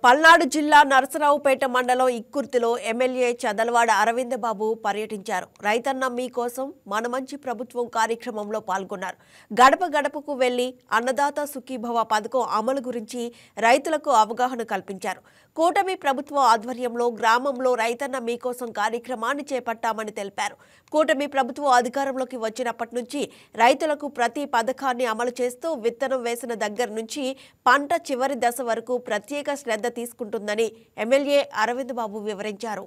పల్నాడు జిల్లా నరసరావుపేట మండలం ఇక్కుర్తిలో ఎమ్మెల్యే చదలవాడ అరవింద్ బాబు పర్యటించారు. రైతన్న మీకోసం మన మంచి ప్రభుత్వం కార్యక్రమంలో పాల్గొన్నారు. గడప గడపకు వెళ్లి అన్నదాత సుఖీభవ పథకం అమలు గురించి రైతులకు అవగాహన కల్పించారు. కూటమి ప్రభుత్వ ఆధ్వర్యంలో గ్రామంలో రైతన్న మీకోసం కార్యక్రమాన్ని చేపట్టామని తెలిపారు. కూటమి ప్రభుత్వం అధికారంలోకి వచ్చినప్పటి నుంచి రైతులకు ప్రతి పథకాన్ని అమలు చేస్తూ విత్తనం వేసిన దగ్గర నుంచి పంట చివరి దశ వరకు ప్రత్యేక శ్రద్ధ తీసుకుంటుందని ఎమ్మెల్యే అరవింద్ బాబు వివరించారు.